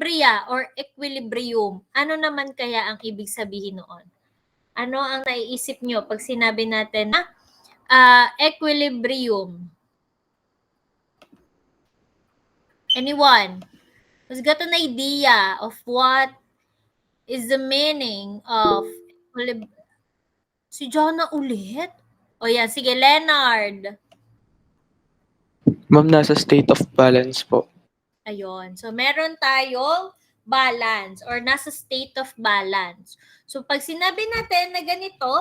equilibria or equilibrium. Ano naman kaya ang ibig sabihin noon? Ano ang naiisip nyo pag sinabi natin na equilibrium? Anyone who's got an idea of what is the meaning of equilibrium? Si Jonah ulit? O yan, sige, Leonard. Ma'am, nasa state of balance po. Ayun. So, meron tayong balance or nasa state of balance. So, pag sinabi natin na ganito,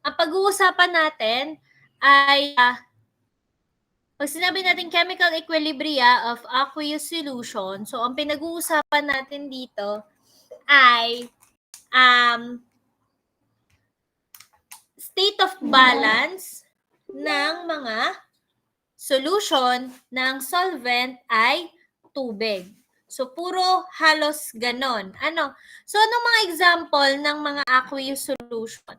ang pag-uusapan natin ay pag sinabi natin chemical equilibria of aqueous solution, so ang pinag-uusapan natin dito ay state of balance ng mga solution ng solvent ay tubig. So, puro halos ganon. Ano? So, anong mga example ng mga aqueous solution?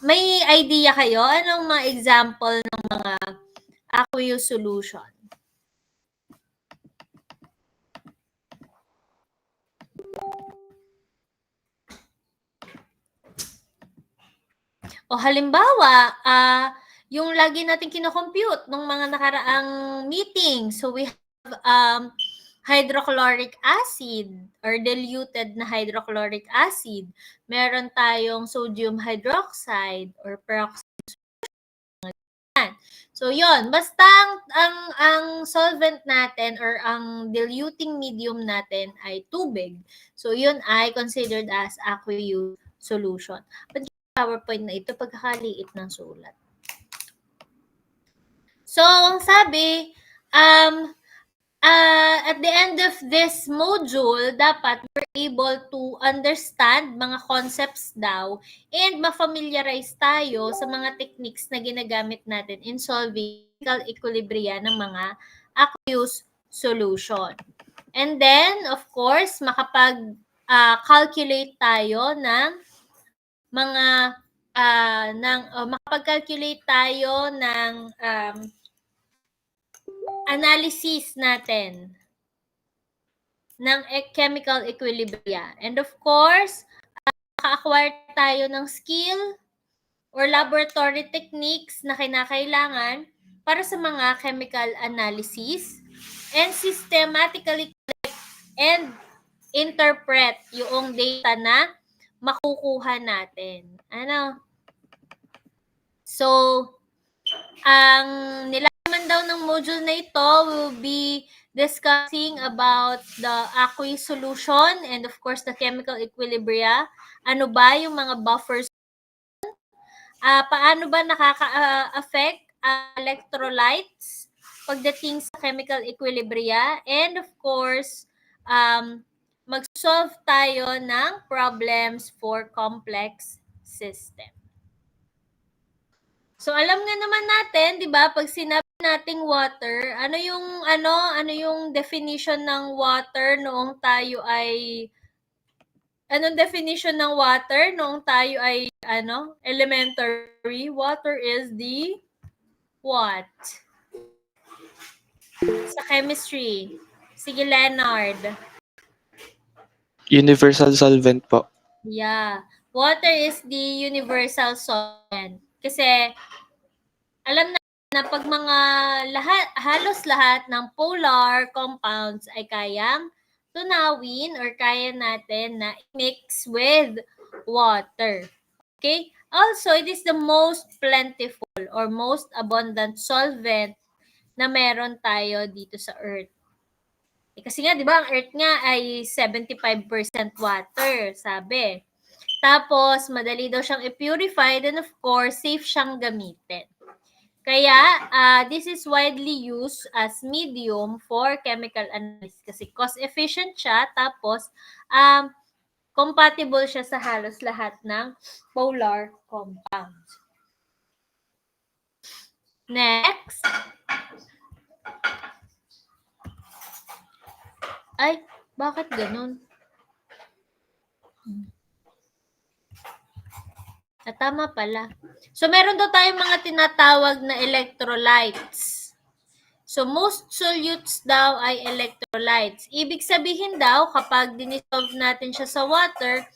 May idea kayo? Anong mga example ng mga aqueous solution? O halimbawa, yung lagi natin kinocompute ng mga nakaraang meeting. So, we have hydrochloric acid or diluted na hydrochloric acid. Meron tayong sodium hydroxide or peroxide. So, yon. Basta ang solvent natin or ang diluting medium natin ay tubig. So, yun ay considered as aqueous solution. But PowerPoint na ito, pagkakaliit ng sulat. So, ang sabi, at the end of this module, dapat we're able to understand mga concepts daw and ma-familiarize tayo sa mga techniques na ginagamit natin in solving equilibria ng mga aqueous solution. And then, of course, makapag-calculate tayo ng mga makapag-calculate tayo ng analysis natin ng chemical equilibria. And of course, maka-acquire tayo ng skill or laboratory techniques na kinakailangan para sa mga chemical analysis and systematically collect and interpret yung data na makukuha natin. Ano? So, ang nilaman daw ng module na ito will be discussing about the aqueous solution and of course the chemical equilibria. Ano ba yung mga buffers? Paano ba nakaka-affect electrolytes pagdating sa chemical equilibria? And of course, mag-solve tayo ng problems for complex system. So alam nga naman natin, 'di ba, pag sinabi nating water, ano yung definition ng water noong tayo ay anong definition ng water noong tayo ay elementary? Water is the what? Sa chemistry. Sige, Leonard. Universal solvent po. Yeah. Water is the universal solvent. Kasi alam na pag mga halos lahat ng polar compounds ay kayang tunawin or kaya natin na mix with water. Okay? Also, it is the most plentiful or most abundant solvent na meron tayo dito sa Earth. Kasi nga, di ba, ang Earth nga ay 75% water, sabi. Tapos, madali daw siyang i-purify, then of course, safe siyang gamitin. Kaya, this is widely used as medium for chemical analysis kasi cost-efficient siya, tapos compatible siya sa halos lahat ng polar compounds. Next. Ay, bakit ganun? Tama pala. So, meron daw tayong mga tinatawag na electrolytes. So, most solutes daw ay electrolytes. Ibig sabihin daw, kapag dinisolve natin siya sa water,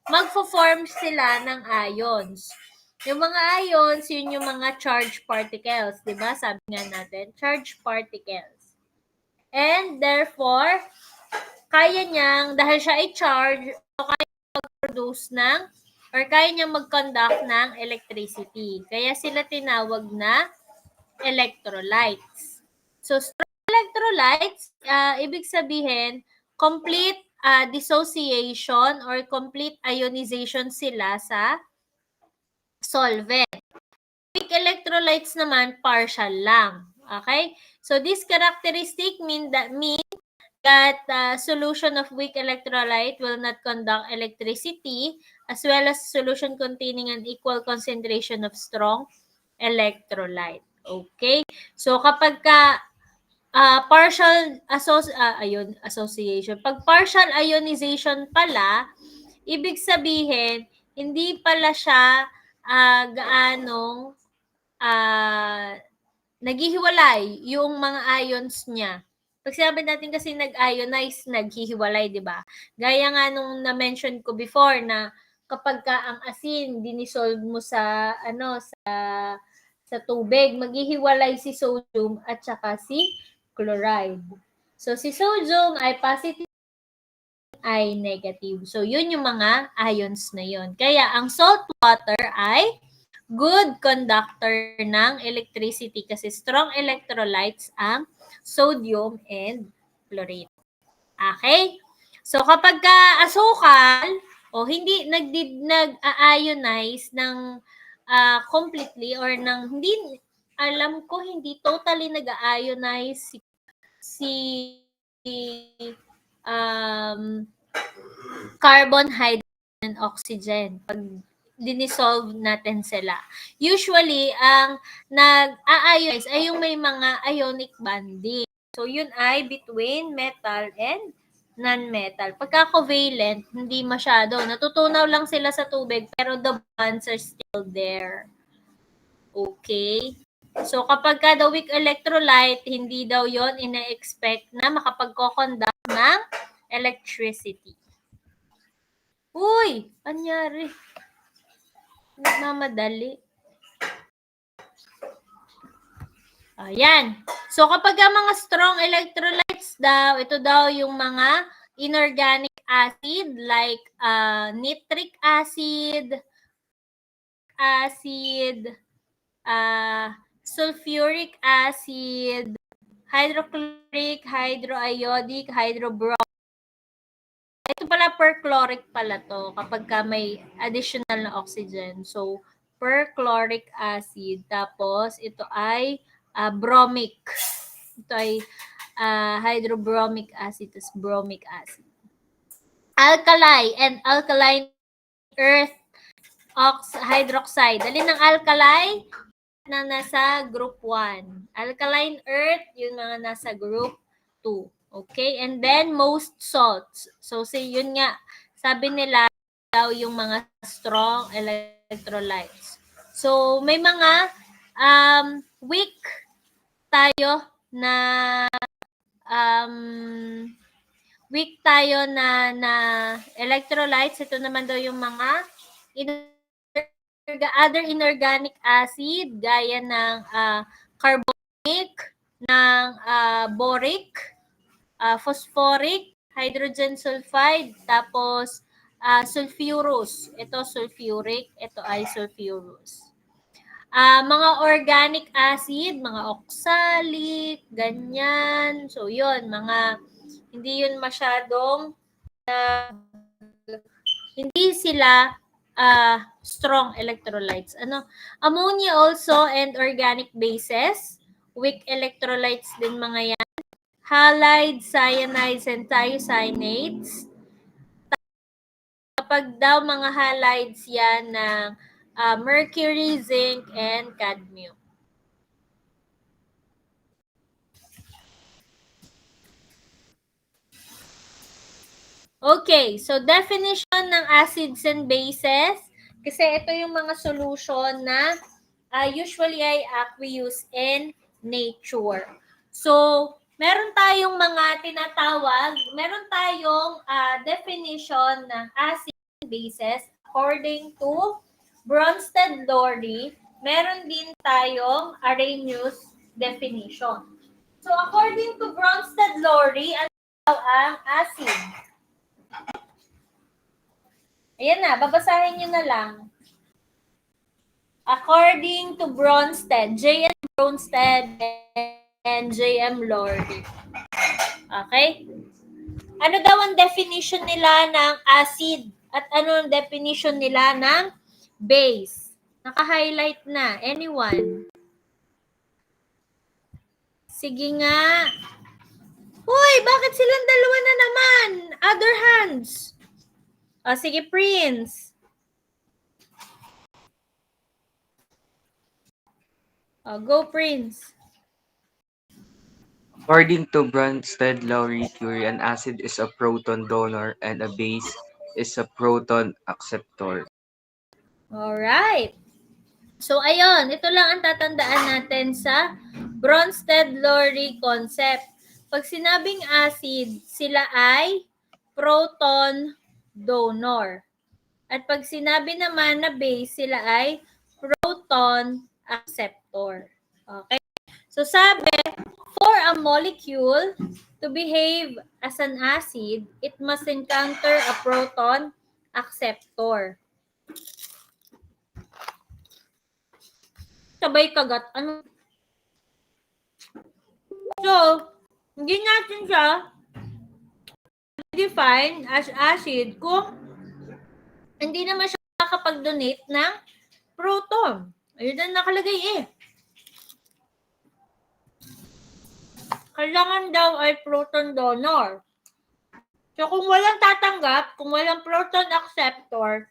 magfo-form sila ng ions. Yung mga ions, yun yung mga charged particles. Diba? Sabi nga natin, charged particles. And therefore, kaya niyang, dahil siya ay charged, so kaya mag-produce ng or kaya niyang mag-conduct ng electricity. Kaya sila tinawag na electrolytes. So, strong electrolytes, ibig sabihin, complete dissociation or complete ionization sila sa solvent. Weak electrolytes naman, partial lang. Okay? So, this characteristic mean that solution of weak electrolyte will not conduct electricity as well as solution containing an equal concentration of strong electrolyte. Okay? So, kapag ka partial association, pag partial ionization pala, ibig sabihin, hindi pala siya gaanong naghihiwalay yung mga ions niya. Pag sinabi natin kasi nag-ionize, naghihiwalay, di ba? Gaya nga nung na-mention ko before na kapag ka ang asin dinisolve mo sa sa tubig, maghihiwalay si sodium at saka si chloride. So si sodium ay positive, ay negative. So yun yung mga ions na yun. Kaya ang salt water ay good conductor ng electricity kasi strong electrolytes ang sodium and chlorine. Okay? So kapag ka asukal o hindi nag-ionize ng completely or ng hindi alam ko hindi totally nag-ionize si carbon, hydrogen, and oxygen pag dinisolve natin sila. Usually, ang nag-ionize ay yung may mga ionic bonding. So, yun ay between metal and non-metal. Pagka covalent, hindi masyado. Natutunaw lang sila sa tubig, pero the bonds are still there. Okay? So, kapag ka the weak electrolyte, hindi daw yon ina-expect na makapag-conduct ng electricity. Uy! Anyari? Nagmamadali. Ayan. So, kapag ang mga strong electrolytes daw, ito daw yung mga inorganic acid like nitric acid, sulfuric acid, hydrochloric, hydroiodic, hydrobromic. Ito pala perchloric pala to kapag ka may additional na oxygen. So, perchloric acid. Tapos, ito ay bromic. Ito ay hydrobromic acid. Tapos, bromic acid. Alkali and alkaline earth hydroxide. Alin ng alkali? Na nasa group 1. Alkaline earth, yung mga nasa group 2. Okay? And then, most salts. So, yun nga, sabi nila daw yung mga strong electrolytes. So, may mga weak tayo na electrolytes. Ito naman daw yung mga other inorganic acid gaya ng carbonic, ng boric, phosphoric, hydrogen sulfide, tapos sulfurous. Ito sulfuric, ito ay sulfurous. Mga organic acid, mga oxalic, ganyan. So, yun, hindi yun masyadong hindi sila strong electrolytes. Ammonia also and organic bases, weak electrolytes din mga yan. Halides, cyanides, and thiocyanate. Kapag daw mga halides yan ng mercury, zinc, and cadmium. Okay, so definition ng acids and bases. Kasi ito yung mga solution na usually ay aqueous in nature. So, meron tayong mga tinatawag, meron tayong definition ng acid bases according to Bronsted-Lowry. Meron din tayong Arrhenius definition. So, according to Bronsted-Lowry, ano daw ang acid? Ayan na, babasahin nyo na lang. According to Bronsted, J.M. Bronsted and J.M. Lowry. Okay? Ano daw ang definition nila ng acid? At ano ang definition nila ng base? Naka-highlight na. Anyone? Sige nga. Uy, bakit silang dalawa na naman? Other hands. O, sige, Prince. O, go, Prince. According to Bronsted-Lowry theory, an acid is a proton donor and a base is a proton acceptor. Alright. So, ayun. Ito lang ang tatandaan natin sa Bronsted-Lowry concept. Pag sinabing acid, sila ay proton donor. At pag sinabi naman na base, sila ay proton acceptor. Okay? So, sabi, for a molecule to behave as an acid, it must encounter a proton acceptor. Sabay kagat. Ano? So, hindi natin siya define as acid kung hindi naman siya makakapag-donate ng proton. Ayun na nakalagay eh. Kailangan daw ay proton donor. So, kung walang tatanggap, kung walang proton acceptor,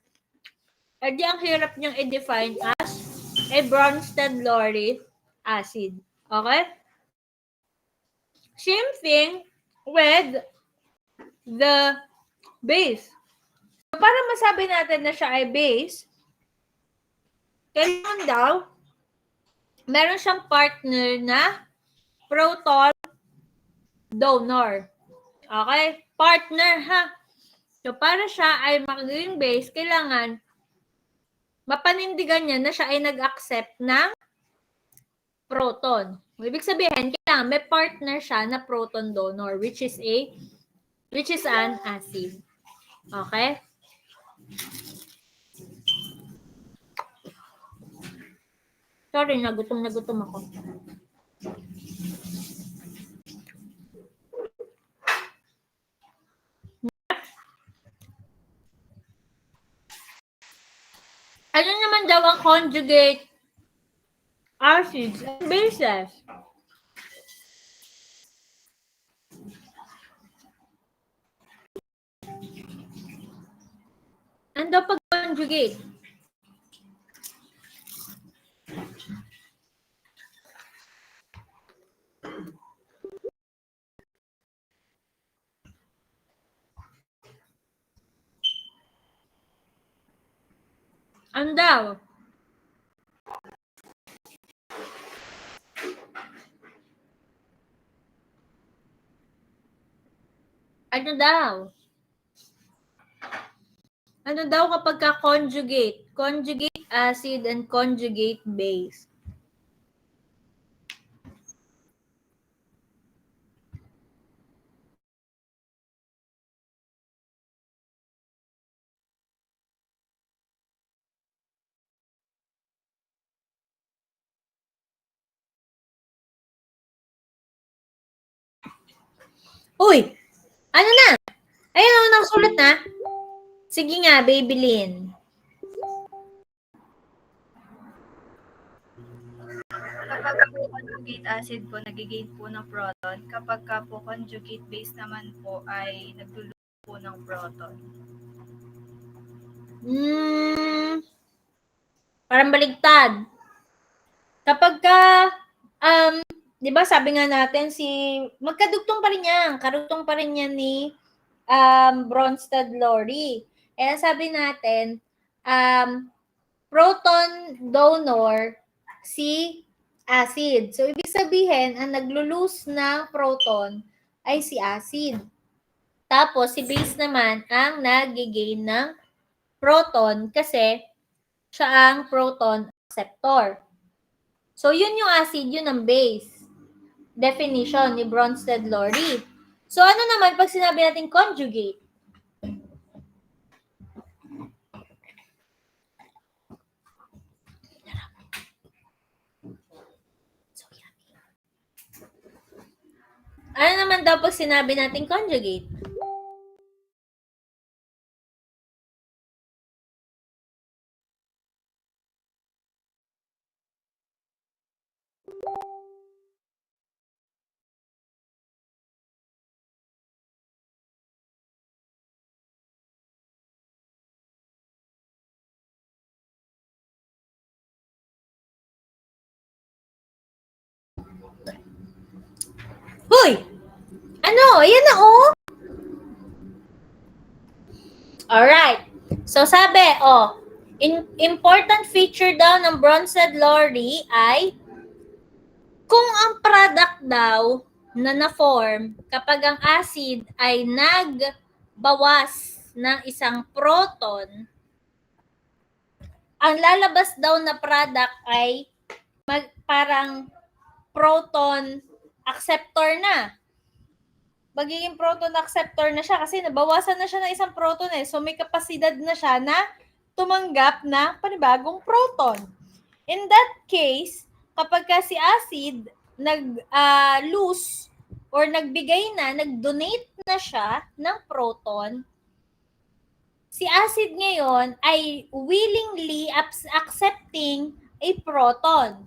edi ang hirap niyang i-define as a Bronsted-Lowry acid. Okay? Same thing with the base. So, para masabi natin na siya ay base, kailangan daw meron siyang partner na proton donor. Okay? Partner, ha? So, para siya ay magiging base, kailangan mapanindigan niya na siya ay nag-accept ng proton. Ibig sabihin, kailangan may partner siya na proton donor, which is an acid. Okay? Sorry, nagutom ako. Ano naman daw ang conjugate acids and bases? Ano daw pag conjugate? Ano daw? Ano daw? Ano daw kapag ka-conjugate? Conjugate acid and conjugate base. Uy! Ano na? Ayun ako, nakasulat na. Sige nga, Babylin. Kapag po conjugate acid po, nagigain po ng proton. Kapag ka po conjugate base naman po ay nagtulong po ng proton. Parang baligtad. Kapag ka, di ba sabi nga natin magkadugtong pa rin yan. Karugtong pa rin yan ni Bronsted-Lowry. Kaya sabi natin, proton donor si acid. So, ibig sabihin, ang naglo-lose ng proton ay si acid. Tapos, si base naman ang nag-gain ng proton kasi siya ang proton acceptor. So, yun yung acid, yun ang base. Definition ni Bronsted-Lowry. So, ano naman pag sinabi natin conjugate? Ano naman daw pag sinabi natin conjugate? Hoy! Ano? Ayan na, oh! Alright. So, sabi, important feature daw ng Bronsted-Lowry ay kung ang product daw na na-form kapag ang acid ay nagbawas ng isang proton, ang lalabas daw na product ay parang proton acceptor na. Magiging proton acceptor na siya kasi nabawasan na siya ng isang proton eh. So may kapasidad na siya na tumanggap na panibagong proton. In that case, kapag si acid nag-lose or nag-donate na siya ng proton, si acid ngayon ay willingly accepting a proton.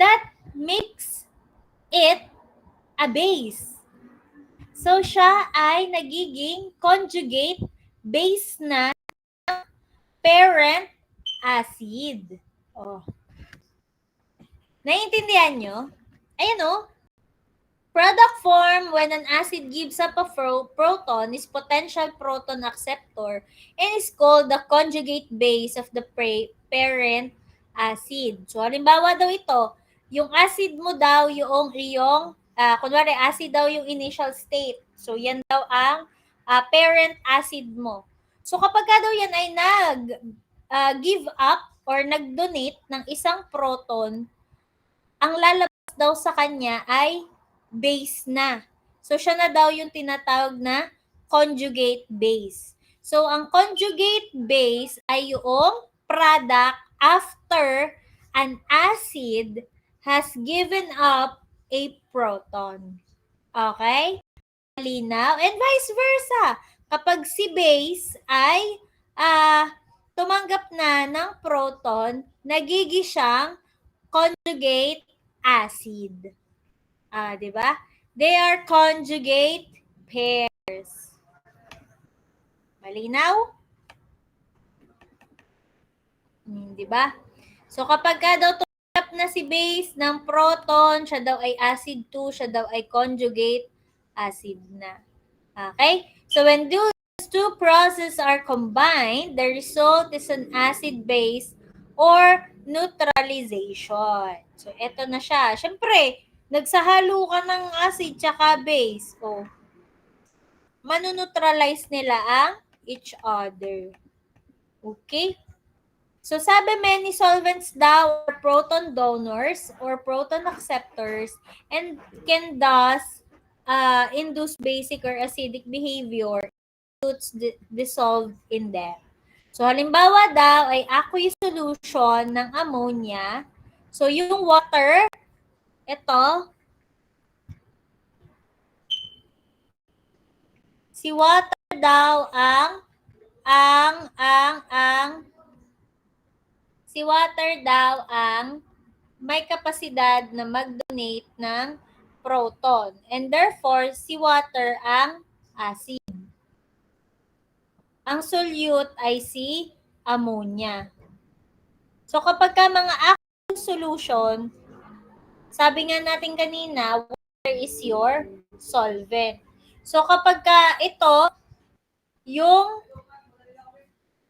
That makes it a base. So, siya ay nagiging conjugate base na parent acid. Oh. Naiintindihan nyo? Ayan o. Product form when an acid gives up a proton is potential proton acceptor and is called the conjugate base of the parent acid. So, halimbawa daw ito, yung acid mo daw yung kunwari acid daw yung initial state. So, yan daw ang parent acid mo. So, kapag daw yan ay give up or nag-donate ng isang proton, ang lalabas daw sa kanya ay base na. So, siya na daw yung tinatawag na conjugate base. So, ang conjugate base ay yung product after an acid has given up a proton. Okay? Malinaw? And vice versa. Kapag si base ay tumanggap na ng proton, nagiging siyang conjugate acid. Di ba? They are conjugate pairs. Malinaw? Di ba? So, kapag daw tumanggap na si base ng proton, siya daw ay acid 2, siya daw ay conjugate acid na. Okay? So, when those two processes are combined, the result is an acid base or neutralization. So, eto na siya. Siyempre, nagsahalo ka ng acid tsaka base. O, manuneutralize nila ang each other. Okay? So, sabi many solvents daw are proton donors or proton acceptors and can thus induce basic or acidic behavior dissolved in them. So, halimbawa daw ay aqueous solution ng ammonia. So, yung water, ito, si water daw si water daw ang may kapasidad na mag-donate ng proton. And therefore, si water ang acid. Ang solute ay si ammonia. So, kapag mga aqueous solution, sabi nga natin kanina, water is your solvent. So, kapag ito, yung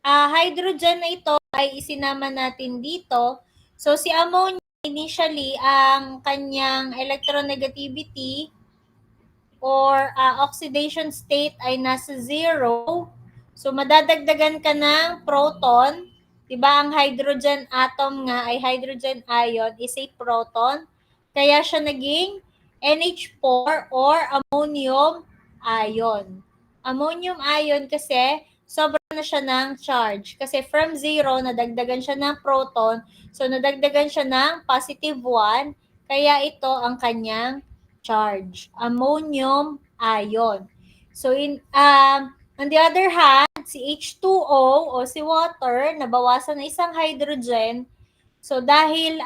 hydrogen na ito ay isinama natin dito. So, si ammonia initially, ang kanyang electronegativity or oxidation state ay nasa 0. So, madadagdagan ka ng proton. Diba, ang hydrogen atom nga ay hydrogen ion is a proton. Kaya siya naging NH4 or ammonium ion. Ammonium ion kasi sobra na siya ng charge. Kasi from 0, nadagdagan siya ng proton. So, nadagdagan siya ng positive 1. Kaya ito ang kanyang charge. Ammonium ion. So, on the other hand, si H2O o si water, nabawasan na isang hydrogen. So, dahil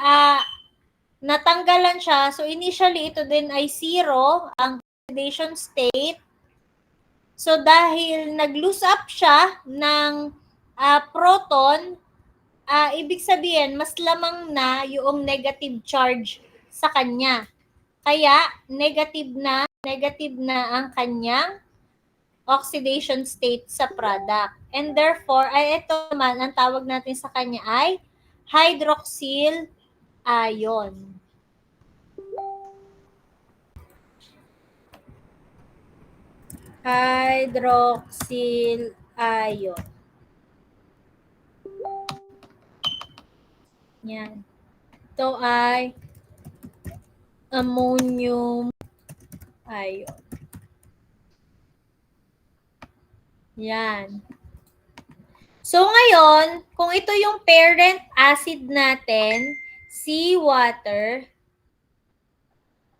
natanggalan siya, so initially ito din ay 0, ang oxidation state. So, dahil nag-lose up siya ng proton, ibig sabihin, mas lamang na yung negative charge sa kanya. Kaya, negative na ang kanyang oxidation state sa product. And therefore, ay ito naman, ang tawag natin sa kanya ay hydroxyl ion. Hydroxyl ion. Yan. Ito ay ammonium ion. Yan. So, ngayon, kung ito yung parent acid natin, seawater,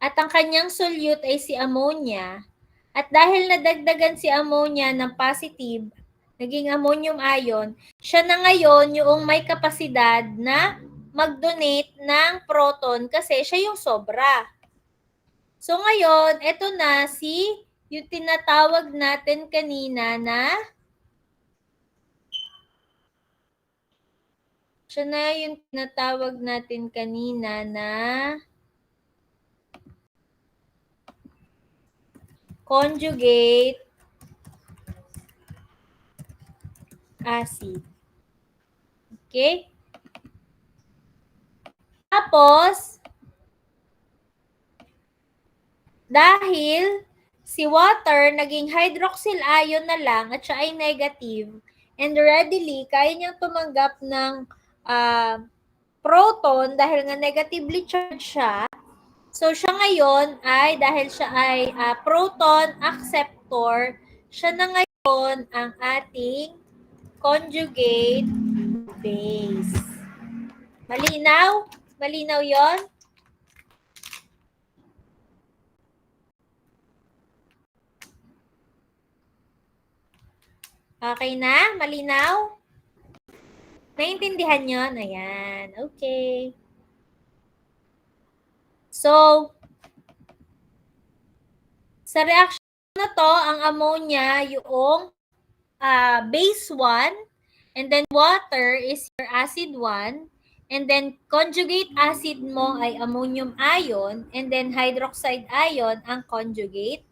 at ang kanyang solute ay si ammonia, at dahil nadagdagan si ammonia ng positive, naging ammonium ion, siya na ngayon yung may kapasidad na mag-donate ng proton kasi siya yung sobra. So, ngayon, ito na yung tinatawag natin kanina na siya na yung tinatawag natin kanina na conjugate acid. Okay? Tapos, dahil si water naging hydroxyl ion na lang at siya ay negative and readily kaya niyang tumanggap ng proton dahil nga negatively charged siya. So, siya ngayon ay, dahil siya ay proton acceptor, siya na ngayon ang ating conjugate base. Malinaw? Malinaw yon? Okay na? Malinaw? Naintindihan nyo? Ayan. Okay. So, sa reaction na to, ang ammonia yung base 1, and then water is your acid 1, and then conjugate acid mo ay ammonium ion, and then hydroxide ion ang conjugate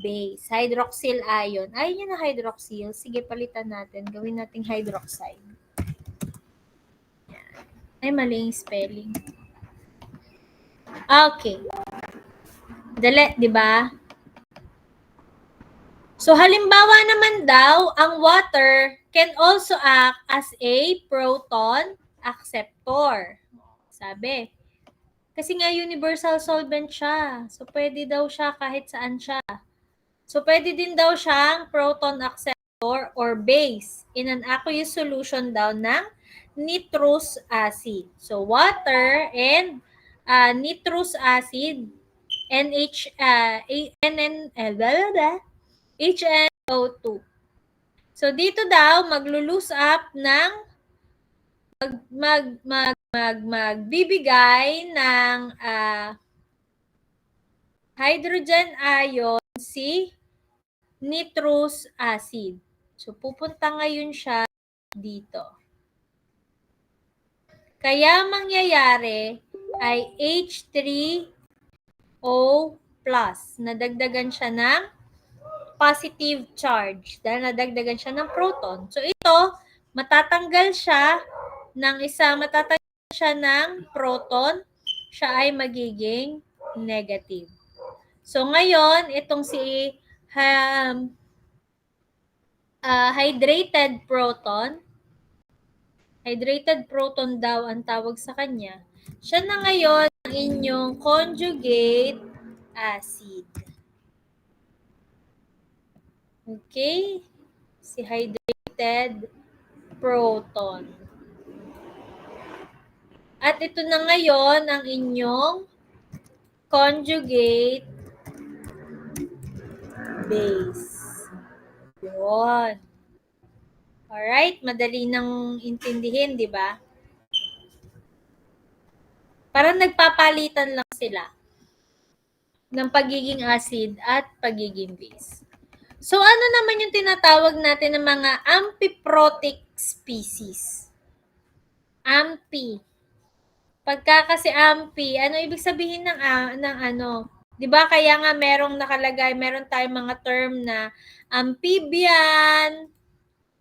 base. Hydroxyl ion. Ayun yun na hydroxyl. Sige, palitan natin. Gawin natin hydroxide. Ay, mali yung spelling. Okay. Dali, di ba? So, halimbawa naman daw, ang water can also act as a proton acceptor. Sabi. Kasi nga universal solvent siya. So, pwede daw siya kahit saan siya. So, pwede din daw siyang proton acceptor or base in an aqueous solution daw ng nitrous acid. So, water and nitrous acid, HNO2. So, dito daw, maglo-lose up ng magbibigay ng hydrogen ion si nitrous acid. So, pupunta ngayon siya dito. Kaya mangyayari ay H3O+. Nadagdagan siya ng positive charge dahil nadagdagan siya ng proton. So, ito, matatanggal siya ng isa, matatanggal siya ng proton, siya ay magiging negative. So, ngayon, itong si hydrated proton daw ang tawag sa kanya. Siya na ngayon ang inyong conjugate acid. Okay? Si hydrated proton. At ito na ngayon ang inyong conjugate base. Yun. Alright, madali nang intindihin, di ba? Parang nagpapalitan lang sila ng pagiging acid at pagiging base. So, ano naman yung tinatawag natin ng mga amphiprotic species? Amphi. Pagka kasi amphi, ano ibig sabihin ng ano? 'Di ba kaya nga meron tayong mga term na amphibian,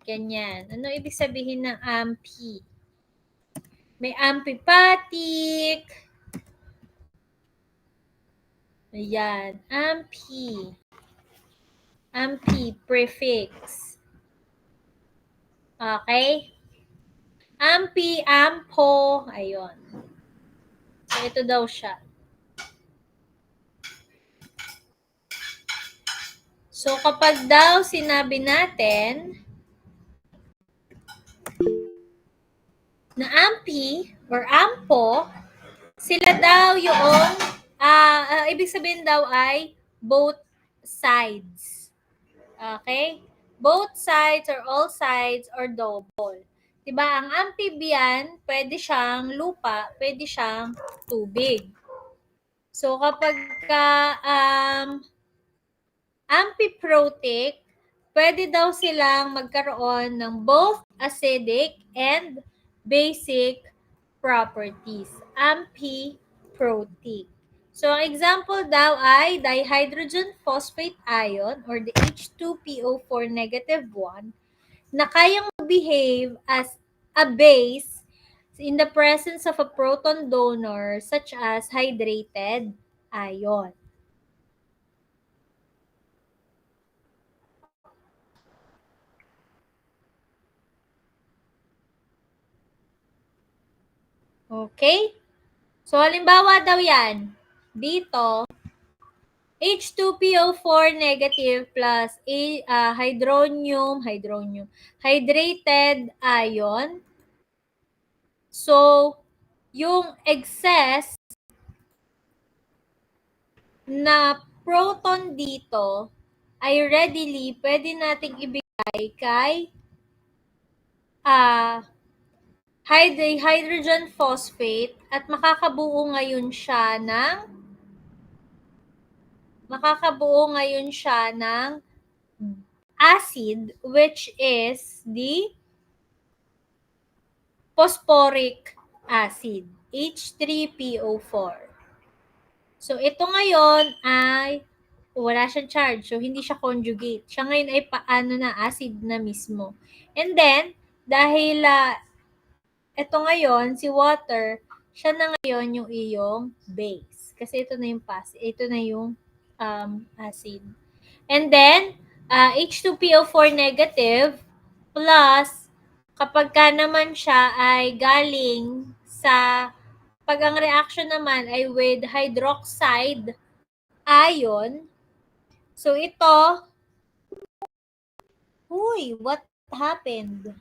ganyan. Ano ibig sabihin ng amphi? May amphipathic. Ayan, amphi. Amphi prefix. Okay? Amphi, ampho, ayun. So, ito daw siya. So, kapag daw sinabi natin na amphi or ampho, sila daw yung, ibig sabihin daw ay both sides. Okay? Both sides or all sides or double. Diba? Ang amphibian, pwede siyang lupa, pwede siyang tubig. So, kapag amphiprotic, pwede daw silang magkaroon ng both acidic and basic properties. Amphiprotic. So, ang example daw ay dihydrogen phosphate ion or the H2PO4 negative 1 na kayang behave as a base in the presence of a proton donor such as hydrated ion. Okay? So, halimbawa daw yan. Dito, H2PO4 negative plus hydrated ion. So, yung excess na proton dito ay readily pwede nating ibigay kay hydrogen phosphate at makakabuo ngayon siya ng acid which is the phosphoric acid, H3PO4. So, ito ngayon ay wala siyang charge. So, hindi siya conjugate. Siya ngayon ay acid na mismo. And then, dahil ito ngayon, si water, siya na ngayon yung iyong base. Kasi ito na yung acid. And then, H2PO4 negative plus, kapag ka naman siya ay galing sa, pag ang reaction naman ay with hydroxide ion, so ito, what happened?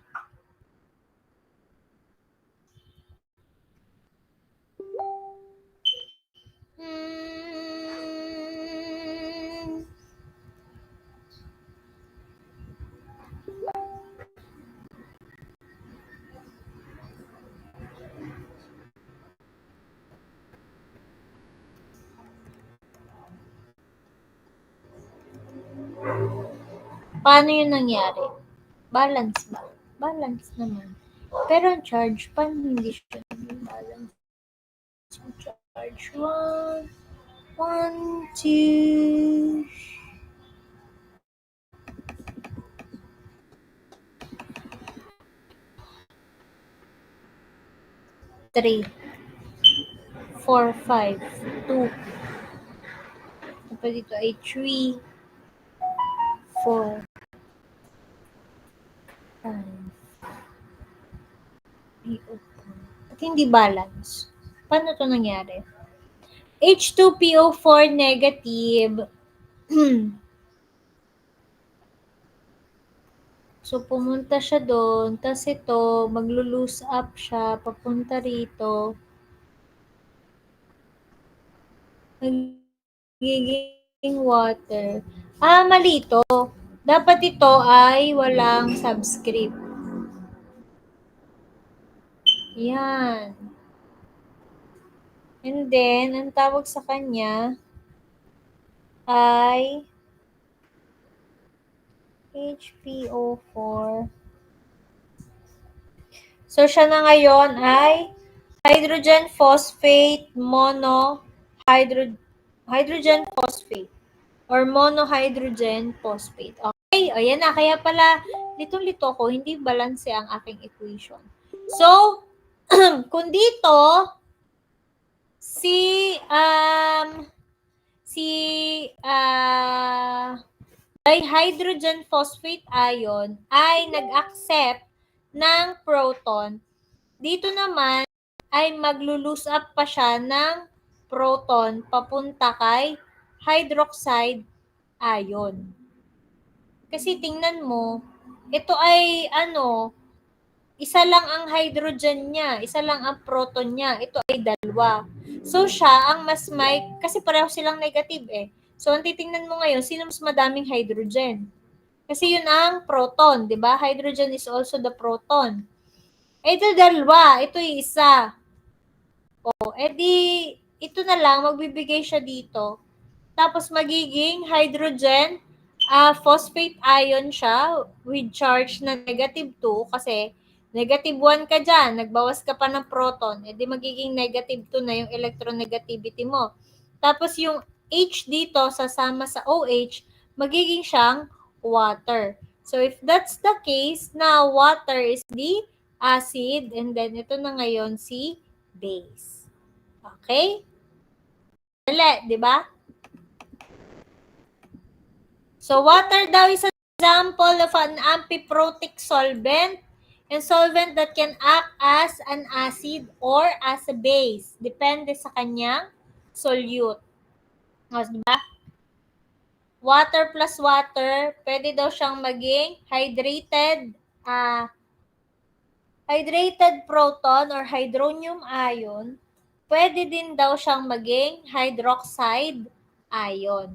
Paano yun nangyari? Balance ba? Balance naman. Pero ang charge, paano hindi siya balance? Charge 1, 2. 3, 4, 5, 2. Tapos dito ay 3, 4, 5. At hindi balance. Paano to nangyari? H2PO4 negative. So, pumunta siya doon. Tapos ito, maglo-loose up siya. Papunta rito. Magiging water. Mali ito. Dapat ito ay walang subscript. Yan. And then, ang tawag sa kanya ay HPO4. So, siya na ngayon ay hydrogen phosphate hydrogen phosphate or monohydrogen phosphate. Okay, o yan na. Kaya pala, litong-lito ko, hindi balanse ang aking equation. So, kung dito, si dihydrogen phosphate ion ay nag-accept ng proton. Dito naman ay maglo-loose up pa siya ng proton papunta kay hydroxide ion. Kasi tingnan mo, ito ay isa lang ang hydrogen niya, isa lang ang proton niya, ito ay dalawa. So siya ang mas may, kasi pareho silang negative eh. So ang titingnan mo ngayon, sino mas madaming hydrogen? Kasi yun ang proton, di ba? Hydrogen is also the proton. Ito dalawa, ito yung isa. Edi, ito na lang, magbibigay siya dito. Tapos magiging hydrogen phosphate ion siya with charge na negative 2 kasi negative 1 ka dyan, nagbawas ka pa ng proton, edi magiging negative 2 na yung electronegativity mo. Tapos yung H dito sasama sa OH, magiging siyang water. So if that's the case, now water is the acid and then ito na ngayon si base. Okay? Dali, di ba? So, water daw is an example of an amphiprotic solvent and solvent that can act as an acid or as a base. Depende sa kanyang solute. Diba? Water plus water, pwede daw siyang maging hydrated proton or hydronium ion. Pwede din daw siyang maging hydroxide ion.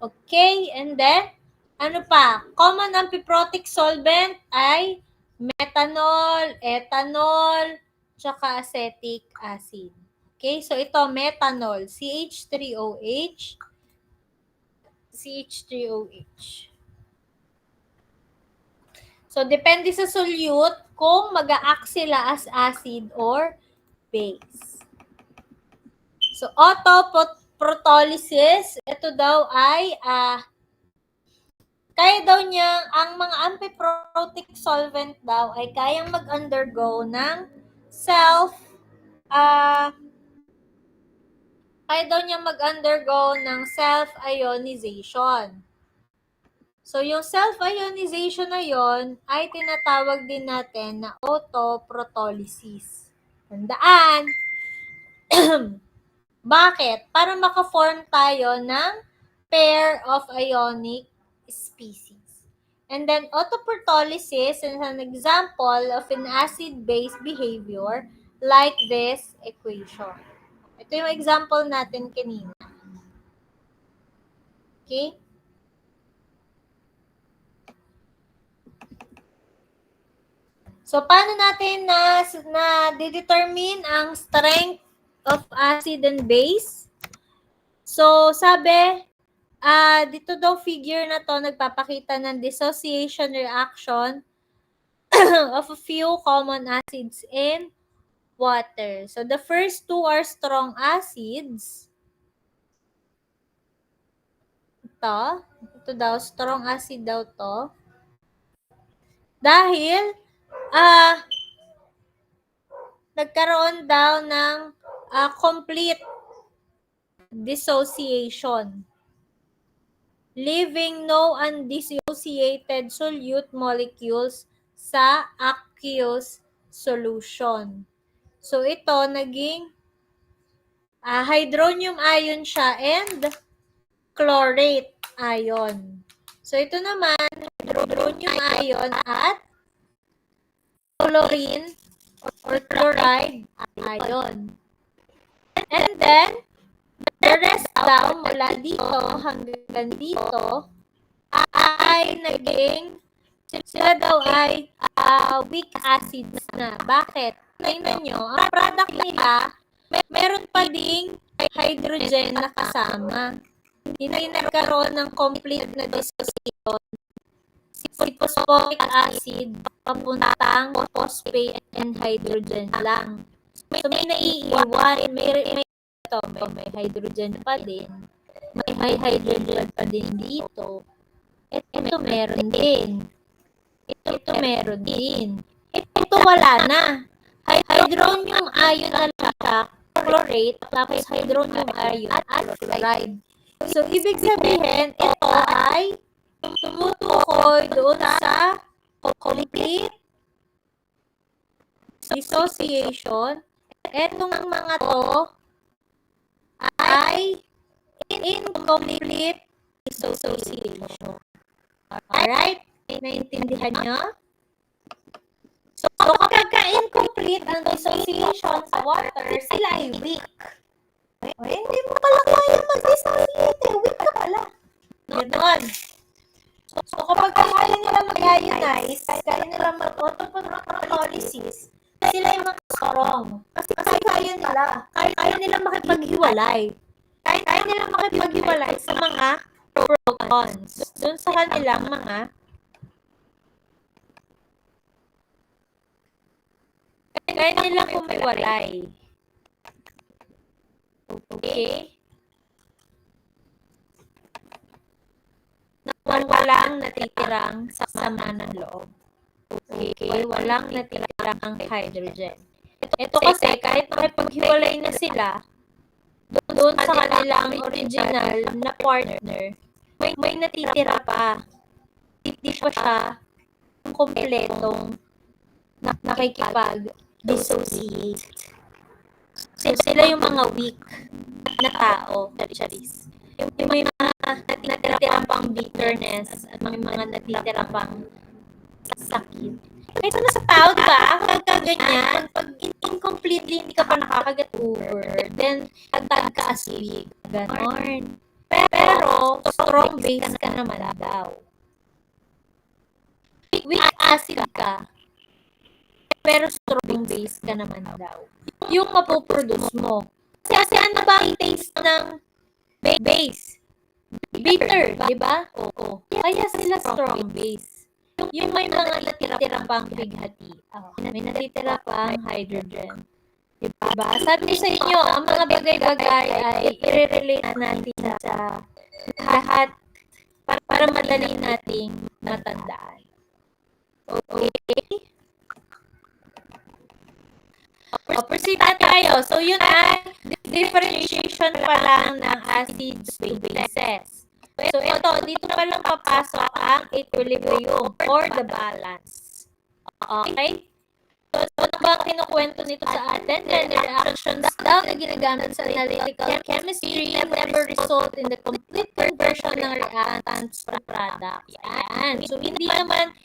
Okay, and then, ano pa? Common amphiprotic solvent ay methanol, ethanol, tsaka acetic acid. Okay, so ito methanol, CH3OH, CH3OH. So, depende sa solute kung mag-a-act sila as acid or base. So, autoprotolysis, ito daw ay kaya daw niyang, ang mga amphiprotic solvent daw ay kayang mag-undergo ng self-ionization. So, yung self-ionization na yon ay tinatawag din natin na autoprotolysis. Tandaan, bakit? Para maka-form tayo ng pair of ionic species. And then, autoprotolysis is an example of an acid-base behavior like this equation. Ito yung example natin kanina. Okay? So, paano natin na-determine ang strength of acid and base? So, sabi, dito daw figure na to nagpapakita ng dissociation reaction of a few common acids in water. So, the first two are strong acids. Ito daw, strong acid daw to. Dahil, nagkaroon daw ng complete dissociation, leaving no undissociated solute molecules sa aqueous solution. So, ito naging hydronium ion siya and chlorate ion. So, ito naman, hydronium ion at chlorine or chloride ion. And then, the rest daw mula dito hanggang dito ay naging, sila daw ay weak acids na. Bakit? Tingnan nyo, ang product nila, meron pa ding hydrogen na kasama. Hindi nagkaroon ng complete na dissociation. Si phosphoric acid, papuntang phosphate and hydrogen lang. So, may naiiwan, may hydrogen pa din. May hydrogen pa din dito. Ito meron din. Ito meron din. Ito wala na. Hydronium ion na lang siya, chlorate, tapos hydronium ion at chloride. So, ibig sabihin, ito ay tumutukoy doon sa complete dissociation. Etong mga to ay incomplete dissociation. Alright? Naintindihan nyo? So, kapag ka-incomplete ang dissociation sa water, sila ay weak. Hindi mo pala kaya mag-dissociate. Weak ka pala. Ganon. So, kapag kaya nila mag-ionize, kaya nila mag-autophotolysis, sila yung mga strong. Kasi kaya nila makipaghiwalay. Kaya nila makipaghiwalay sa mga protons. Doon sa kanilang mga kaya nila kumiwalay. Okay? Walang natitirang sama ng loob. Okay? Walang natitirang hydrogen. Ito kasi, kahit makipaghiwalay na sila, doon sa kanilang original na partner, may natitira pa. Hindi pa siya kompletong nakikipag-dissociate. So, sila yung mga weak na tao, charis. Yung may mga natitira pang bitterness at may mga natitira pang sakit. Ito na sa tao, diba? Kapag ganyan, pag incompletely hindi ka pa nakakagat over, then agad ka aswig. Ganon. Pero, strong base ka naman daw. Weak acid ka, pero strong base ka naman daw. Yung mapoproduce mo. Kasi ano ba ang taste ng base? Bitter, di ba? Oo. Kaya sila strong base. Yung may mga natitira pang bighati. May natitira pang hydrogen. Diba? Sabi sa inyo, ang mga bagay-bagay ay i-relate natin sa lahat para madali nating matandaan. Okay? Proceed na tayo. So, yun ay differentiation pa lang ng acids with bases. So, ito, dito pa lang papasok ang equilibrium or the balance. Okay? So, ano ba ang kinukwento nito sa atin? Then, the reactions daw na ginagamit sa analytical chemistry never result in the complete conversion ng reactants to products. Yan. So, hindi naman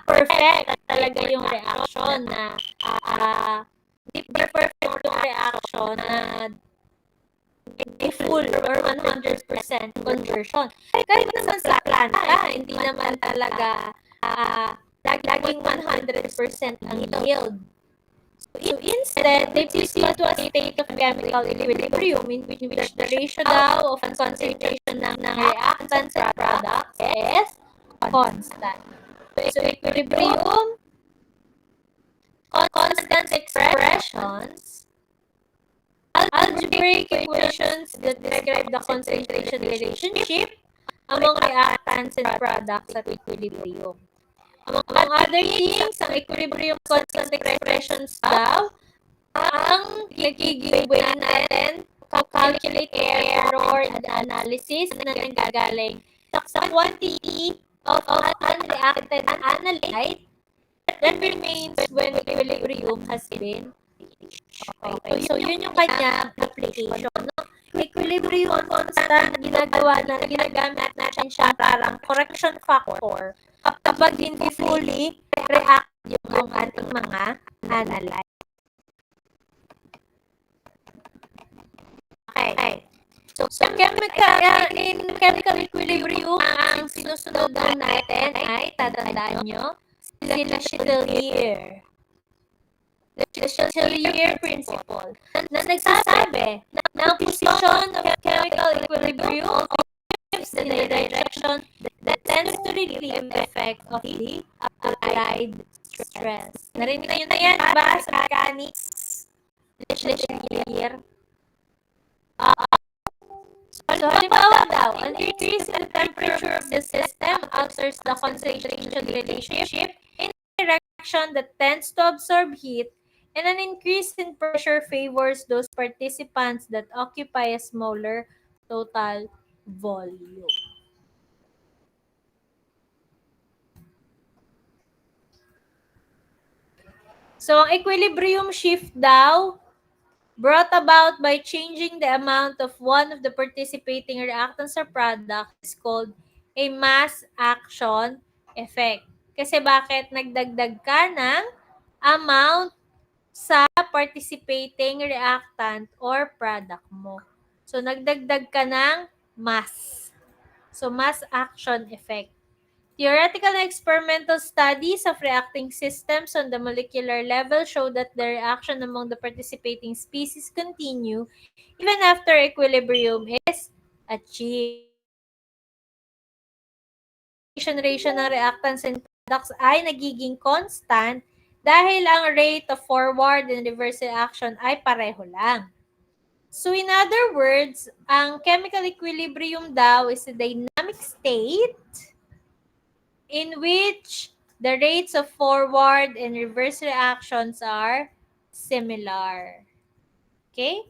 perfect talaga yung reaction na hindi perfect yung reaction na full or 100% conversion. Kahit naman sa planta, hindi naman talaga laging 100% ang yield. So instead, they proceed to a state of chemical equilibrium in which the ratio daw of concentration ng reactants and products is constant. So equilibrium, constant expressions, algebraic equations that describe the concentration relationship among reactants and products at equilibrium. Among other things, ang equilibrium constant expressions daw ang giveaway natin to calculate error and analysis na nanggagaling sa quantity of unreacted analyte that remains when equilibrium has been reached. Okay, so yun yung kanyang application. No? Equilibrium constant, ginagamit natin siya parang correction factor kapag hindi fully react yung ating mga analyte. Okay. So in chemical equilibrium, ang sinusunod lang natin ay, tatandaan nyo, sila Chatelier. The Chatelier principle na nagsasabi na ang position of chemical equilibrium moves in a direction that tends to relieve the effect of the applied stress. Narinig nyo na yan, ba, sa mechanics? The Chatelier. So, halimbawa daw, an increase in the temperature of the system alters the concentration relationship in a direction that tends to absorb heat, and an increase in pressure favors those participants that occupy a smaller total volume. So, ang equilibrium shift daw, brought about by changing the amount of one of the participating reactants or product is called a mass action effect. Kasi bakit nagdagdag ka ng amount sa participating reactant or product mo. So, nagdagdag ka ng mass. So, mass action effect. Theoretical and experimental studies of reacting systems on the molecular level show that the reaction among the participating species continue even after equilibrium is achieved. Ratio ng reactants and products ay nagiging constant dahil ang rate of forward and reverse reaction ay pareho lang. So in other words, ang chemical equilibrium daw is a dynamic state in which the rates of forward and reverse reactions are similar. Okay?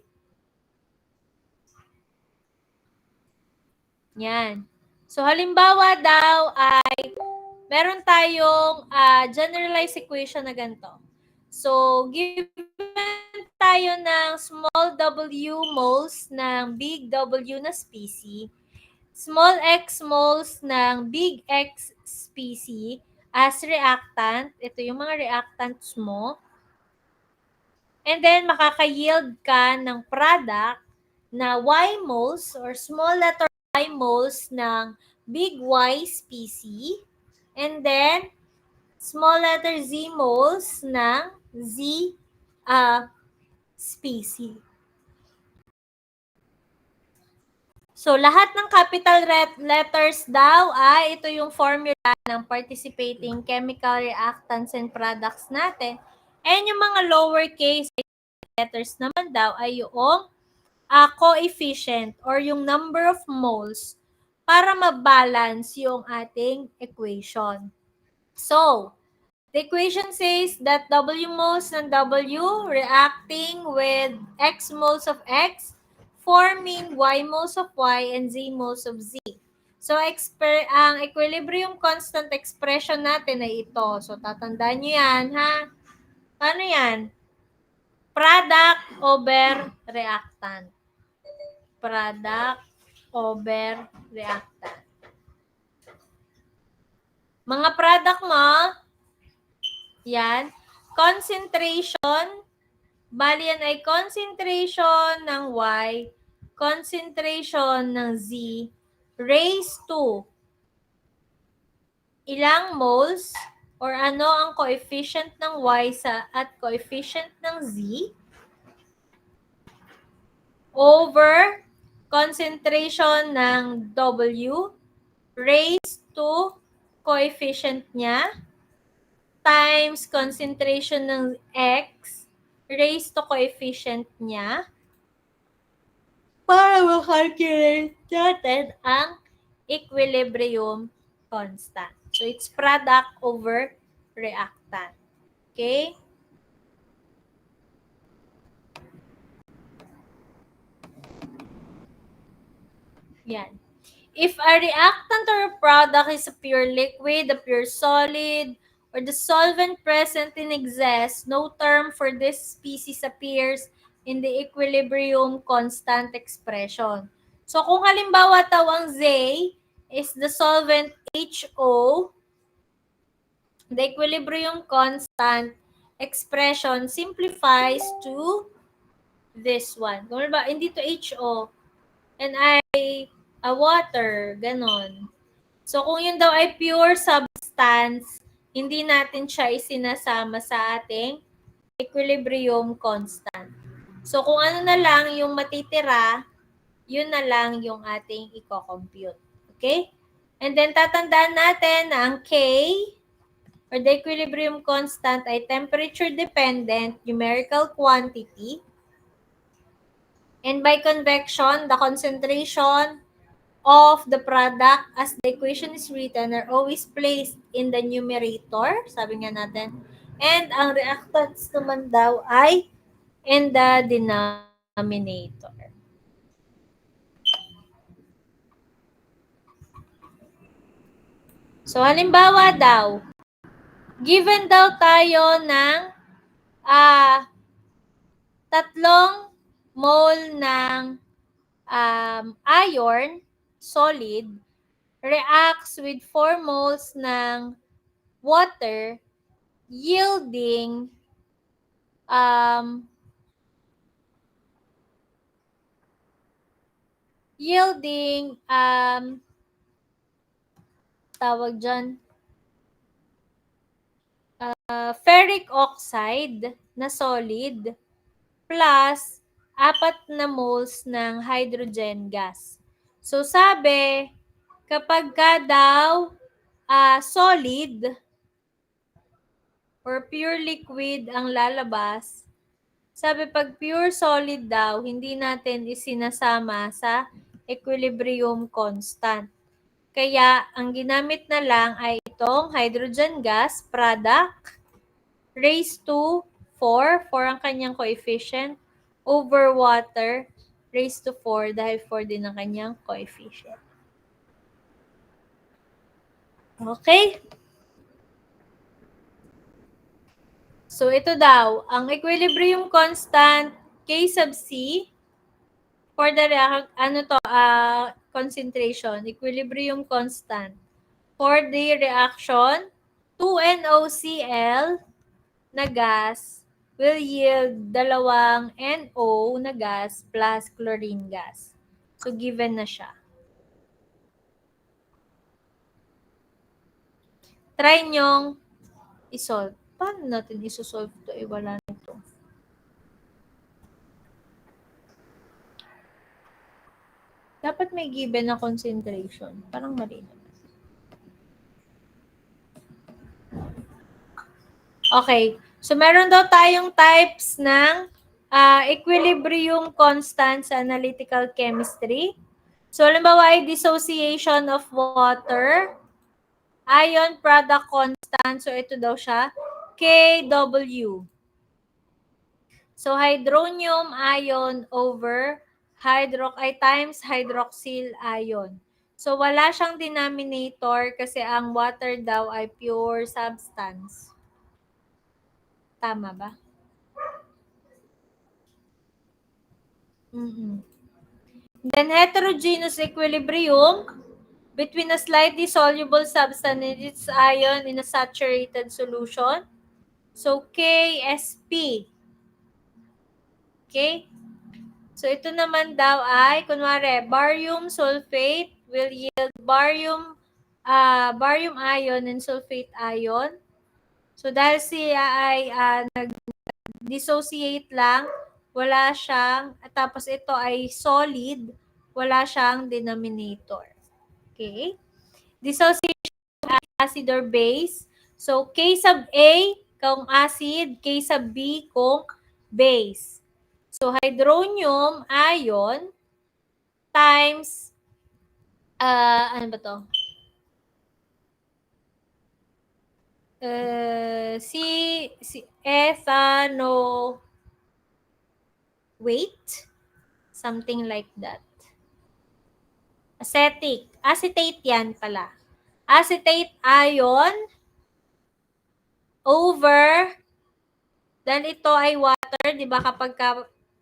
Yan. So, halimbawa daw ay meron tayong generalized equation na ganito. So, given tayo ng small w moles ng big W na species, small x moles ng big X species as reactant. Ito yung mga reactants mo. And then, makaka-yield ka ng product na Y moles or small letter Y moles ng big Y species. And then, small letter Z moles ng Z species. So, lahat ng capital letters daw ay ito yung formula ng participating chemical reactants and products natin. And yung mga lowercase letters naman daw ay yung coefficient or yung number of moles para mabalance yung ating equation. So, the equation says that W moles ng W reacting with X moles of X forming Y moles of Y and Z moles of Z. So, ang equilibrium constant expression natin ay ito. So, tatandaan nyo yan, ha? Paano yan? Product over reactant. Product over reactant. Mga product mo, yan, concentration, bali yan ay concentration ng Y, concentration ng Z, raised to ilang moles or ano ang coefficient ng Y at coefficient ng Z over concentration ng W raised to coefficient niya times concentration ng X raised to coefficient niya para ma-calculate natin ang equilibrium constant. So, it's product over reactant. Okay? Yan. If a reactant or a product is a pure liquid, a pure solid, or the solvent present in excess, no term for this species appears in the equilibrium constant expression. So kung halimbawa daw ang Z is the solvent HO, the equilibrium constant expression simplifies to this one. Kung halimbawa, hindi to HO, and a water, ganon. So, kung yun daw ay pure substance, hindi natin siya isinasama sa ating equilibrium constant. So, kung ano na lang yung matitira, yun na lang yung ating i-compute. Okay? And then, tatandaan natin na ang K, or the equilibrium constant, ay temperature-dependent numerical quantity. And by convection, the concentration of the product as the equation is written are always placed in the numerator, sabi nga natin, and ang reactants naman daw ay in the denominator. So, halimbawa daw, given daw tayo ng 3 mole ng iron, solid, reacts with 4 moles ng water, yielding tawag dyan, ferric oxide na solid plus 4 na moles ng hydrogen gas. So, sabi, kapag ka daw solid or pure liquid ang lalabas, sabi pag pure solid daw, hindi natin isinasama sa equilibrium constant. Kaya, ang ginamit na lang ay itong hydrogen gas product raised to 4 ang kanyang coefficient, over water raised to 4 dahil 4 din ang kanyang coefficient. Okay? So, ito daw, ang equilibrium constant K sub C for the concentration, equilibrium constant for the reaction 2NOCl na gas will yield 2 NO na gas plus chlorine gas. So, given na siya. Try nyong isolve. Paano natin isosolve ito? Wala nito. Dapat may given na concentration. Parang mali naman. Okay. So, meron daw tayong types ng equilibrium constant sa analytical chemistry. So, halimbawa ay dissociation of water, ion product constant. So, ito daw siya, Kw. So, hydronium ion over times hydroxyl ion. So, wala siyang denominator kasi ang water daw ay pure substance. Tama ba? Then, heterogeneous equilibrium between a slightly soluble substance and its ion in a saturated solution. So, KSP. Okay? So, ito naman daw ay, kunwari, barium sulfate will yield barium ion and sulfate ion. So, dahil siya ay nag-dissociate lang, wala siyang, tapos ito ay solid, wala siyang denominator. Okay? Dissociation of acid or base. So, K sub A kung acid, K sub B kung base. So, hydronium ion times, ano ba to? Si ethano weight, something like that. Acetate yan pala. Acetate ion over, then ito ay water, di ba kapag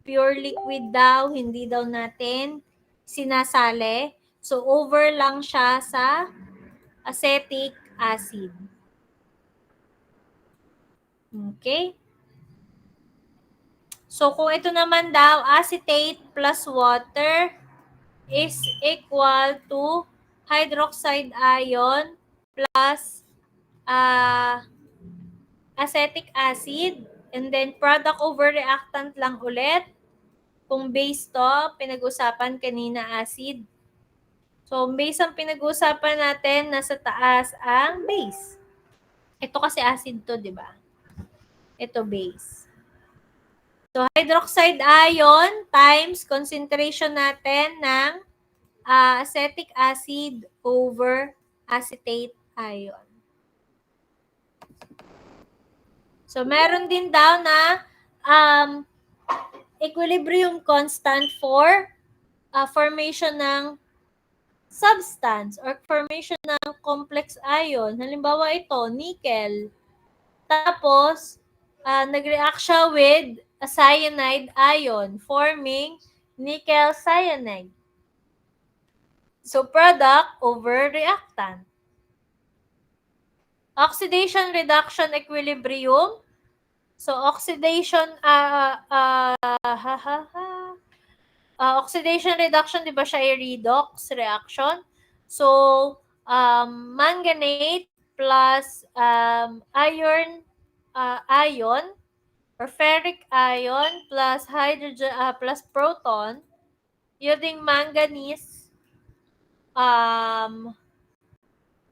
pure liquid daw, hindi daw natin sinasali. So, over lang siya sa acetic acid. Okay? So, kung ito naman daw, acetate plus water is equal to hydroxide ion plus acetic acid. And then, product over reactant lang ulit. Kung base to, pinag-usapan kanina acid. So, base ang pinag-usapan natin, nasa taas ang base. Ito kasi acid to, di ba? Ito base. So, hydroxide ion times concentration natin ng acetic acid over acetate ion. So, meron din daw na equilibrium constant for formation ng substance or formation ng complex ion. Halimbawa ito, nickel. Tapos, nag-react siya with a cyanide ion forming nickel cyanide. So, product over reactant. Oxidation reduction equilibrium. So, oxidation reduction, di ba siya ay redox reaction? So, manganate plus iron ion or ferric ion plus hydrogen plus proton using manganese,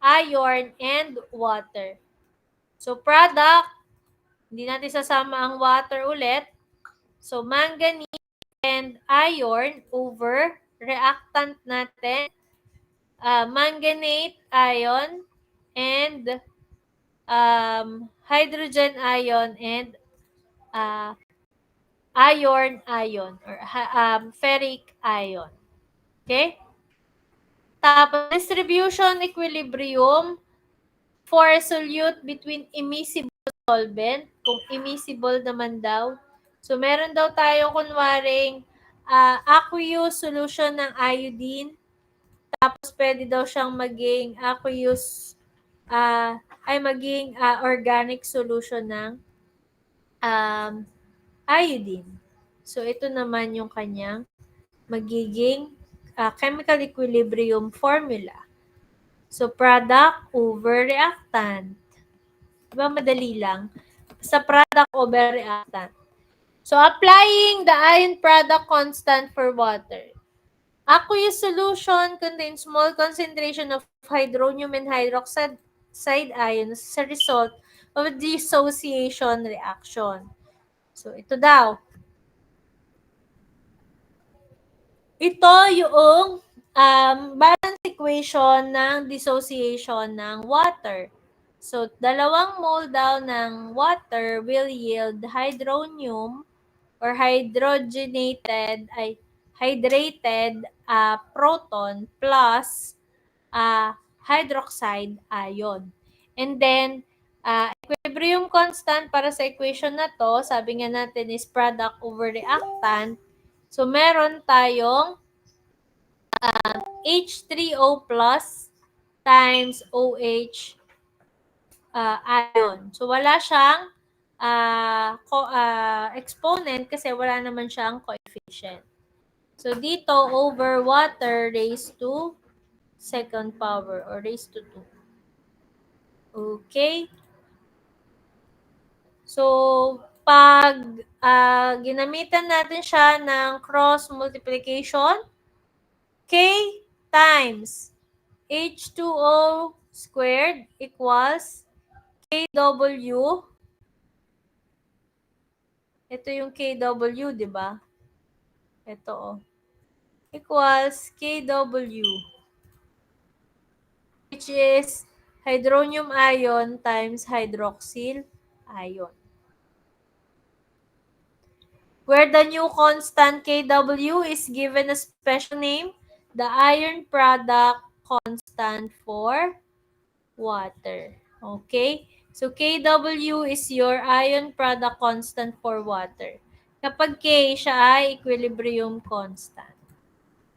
iron, and water. So, product, hindi natin sasama ang water ulit. So, manganese and iron over reactant natin, manganate ion and hydrogen ion and iron ion or ferric ion. Okay? Tapos, distribution equilibrium for a solute between immiscible solvent. Kung immiscible naman daw. So, meron daw tayo kunwaring aqueous solution ng iodine. Tapos, pwede daw siyang maging aqueous, maging organic solution ng iodine. So, ito naman yung kanyang magiging chemical equilibrium formula. So, product over reactant. Diba madali lang? Sa product over reactant. So, applying the ion product constant for water. Aqueous solution contains small concentration of hydronium and hydroxide ions as a result of a dissociation reaction. So, ito daw. Ito yung balance equation ng dissociation ng water. So, 2 mole daw ng water will yield hydronium or hydrated proton plus hydroxide ion. And then, equilibrium constant para sa equation na to, sabi nga natin is product over reactant. So, meron tayong H3O plus times OH ion. So, wala siyang exponent kasi wala naman siyang coefficient. So, dito, over water raised to second power or raised to 2. Okay? So, pag ginamitan natin siya ng cross multiplication, K times H2O squared equals KW. Ito yung KW, di ba? Ito, equals KW, which is hydronium ion times hydroxyl ion. Where the new constant KW is given a special name, the iron product constant for water. Okay? So, Kw is your ion product constant for water. Kapag K, siya ay equilibrium constant.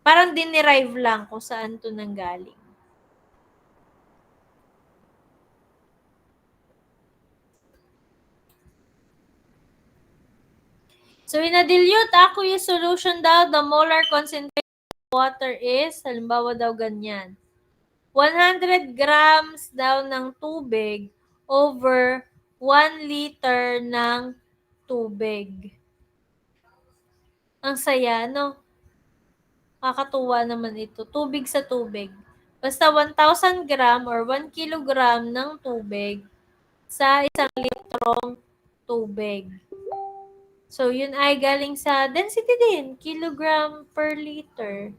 Parang dinerive lang kung saan to nanggaling. So, in a dilute aqueous solution daw, the molar concentration of water is, halimbawa daw ganyan, 100 grams daw ng tubig over 1 liter ng tubig. Ang saya, no? Kakatuwa naman ito. Tubig sa tubig. Basta 1,000 gram or 1 kilogram ng tubig sa 1 litrong tubig. So, yun ay galing sa density din. Kilogram per liter.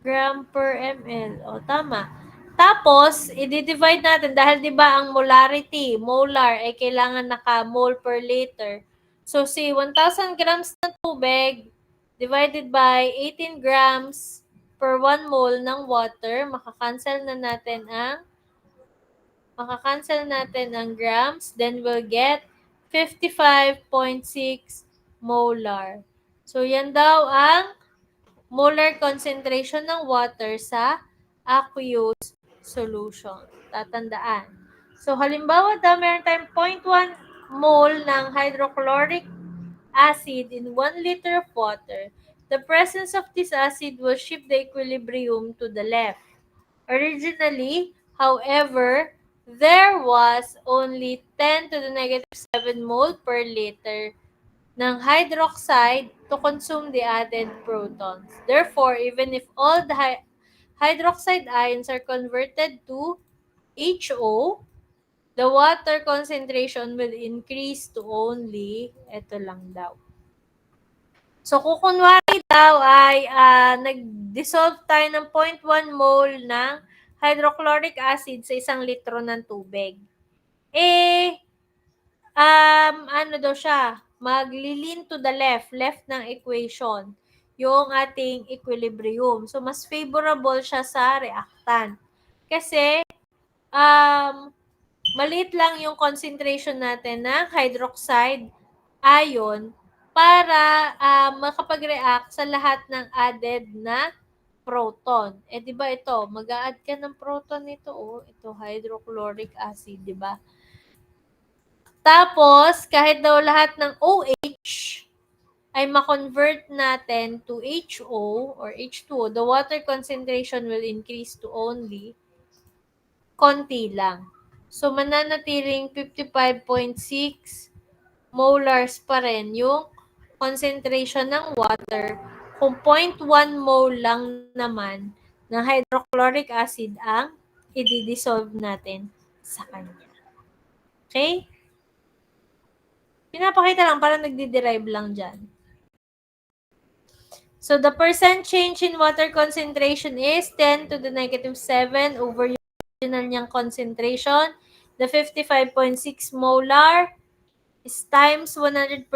Gram per ml. O, tama. Tapos, i-divide natin dahil 'di ba ang molarity, molar ay kailangan naka-mole per liter. So, si 1,000 grams ng tubig divided by 18 grams per 1 mole ng water, makakancel natin ang grams, then we'll get 55.6 molar. So, yan daw ang molar concentration ng water sa aqueous solution. Tatandaan. So, halimbawa daw, meron tayong 0.1 mole ng hydrochloric acid in 1 liter of water. The presence of this acid will shift the equilibrium to the left. Originally, however, there was only 10 to the negative 7 mole per liter ng hydroxide to consume the added protons. Therefore, even if all the hydroxide ions are converted to HO, the water concentration will increase to only, ito lang daw. So, kung kunwari daw ay nag-dissolve tayo ng 0.1 mole ng hydrochloric acid sa 1 litro ng tubig. Ano daw siya? Maglilin to the left ng equation, yung ating equilibrium. So, mas favorable siya sa reactant. Kasi, maliit lang yung concentration natin ng hydroxide ion para makapag-react sa lahat ng added na proton. Di ba ito, mag-a-add ka ng proton nito, ito hydrochloric acid, di ba? Tapos, kahit daw lahat ng OH ay ma-convert natin to HO or H2O, the water concentration will increase to only konti lang. So, mananatiling 55.6 molars pa rin yung concentration ng water kung 0.1 mole lang naman ng hydrochloric acid ang i-dissolve natin sa kanya. Okay? Pinapakita lang, parang nagdi-derive lang dyan. So, the percent change in water concentration is 10 to the negative 7 over yung original niyang concentration. The 55.6 molar is times 100%,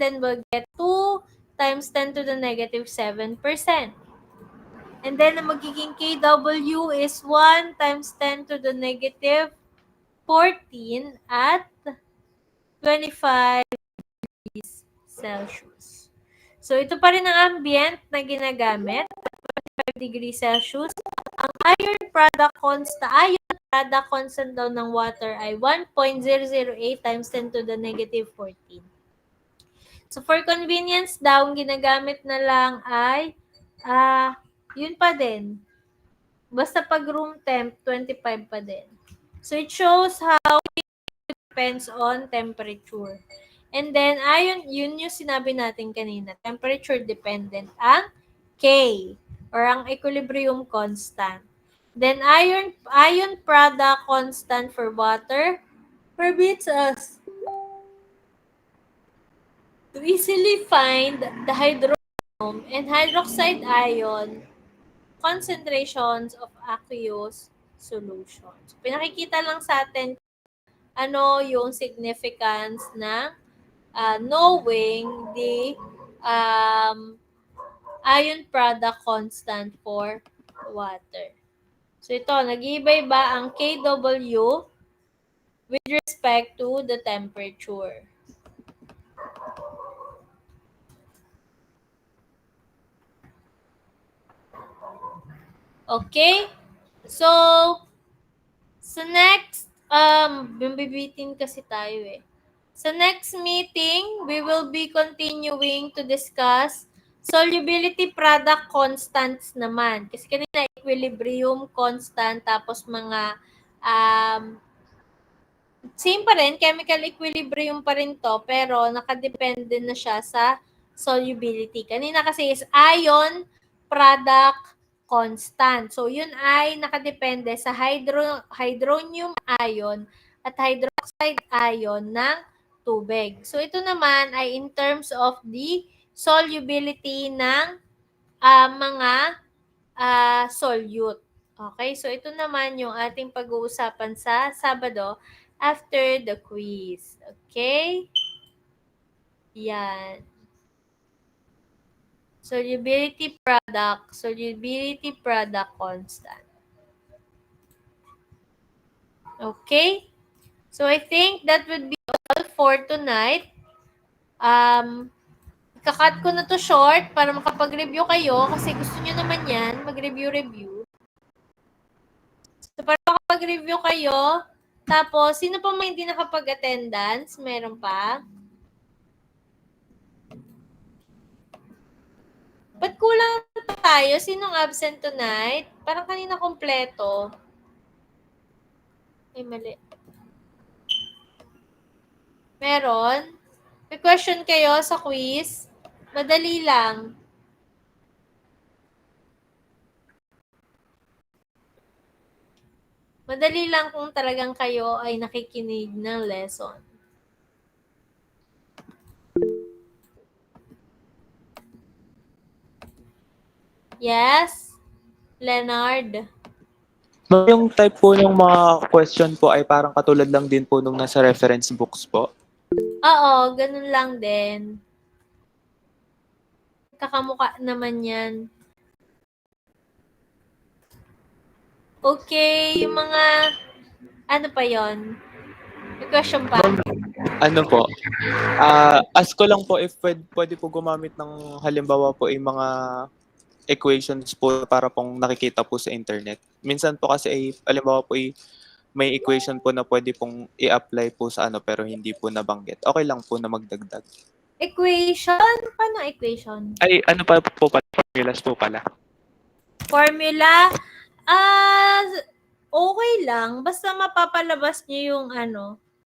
then we'll get 2 times 10 to the negative 7%. And then, ang magiging Kw is 1 times 10 to the negative 14 at 25 degrees Celsius. So, ito pa rin ang ambient na ginagamit at 25 degrees Celsius. Ang iron product constant daw ng water ay 1.008 times 10 to the negative 14. So, for convenience daw, ang ginagamit na lang ay, yun pa din. Basta pag room temp, 25 pa din. So, it shows how it depends on temperature. And then, yun yung sinabi natin kanina, temperature dependent ang K or ang equilibrium constant. Then, ion product constant for water permits us to easily find the hydronium and hydroxide ion concentrations of aqueous solutions. Pinakikita lang sa atin ano yung significance ng knowing the ion product constant for water. So ito, nag-iiba-iba ang Kw with respect to the temperature. Okay? So, sa next, bibitin kasi tayo eh. Sa next meeting, we will be continuing to discuss solubility product constants naman. Kasi kanina equilibrium constant, tapos mga same pa rin, chemical equilibrium pa rin to, pero nakadepende na siya sa solubility. Kanina kasi is ion product constant. So, yun ay nakadepende sa hydronium ion at hydroxide ion ng tubig. So, ito naman ay in terms of the solubility ng mga solute. Okay, so ito naman yung ating pag-uusapan sa Sabado after the quiz. Okay? Yan. Solubility product constant. Okay? So I think that would be all for tonight. Kakat ko na to short para makapag-review kayo kasi gusto nyo naman yan, mag-review. So para makapag-review kayo, tapos sino pa may hindi nakapag-attendance? Meron pa? Ba't kulang pa tayo? Sinong absent tonight? Parang kanina kompleto. Ay, mali. Meron? May question kayo sa quiz? Madali lang. Madali lang kung talagang kayo ay nakikinig ng lesson. Yes? Leonard? Yung type po ng mga question po ay parang katulad lang din po nung nasa reference books po. Oo, ganun lang din. Kakamukha naman yan. Okay, yung mga, ano pa yon? May question pa? Ano po? Ask ko lang po if pwede po gumamit ng halimbawa po yung mga equations po para pong nakikita po sa internet. Minsan po kasi ay halimbawa po may equation po na pwede pong i-apply po sa ano pero hindi po nabanggit. Okay lang po na magdagdag. Equation? Paano equation? Ay, ano pa po pala? Formulas po pala. Formula? Okay lang. Basta mapapalabas niyo yung ano,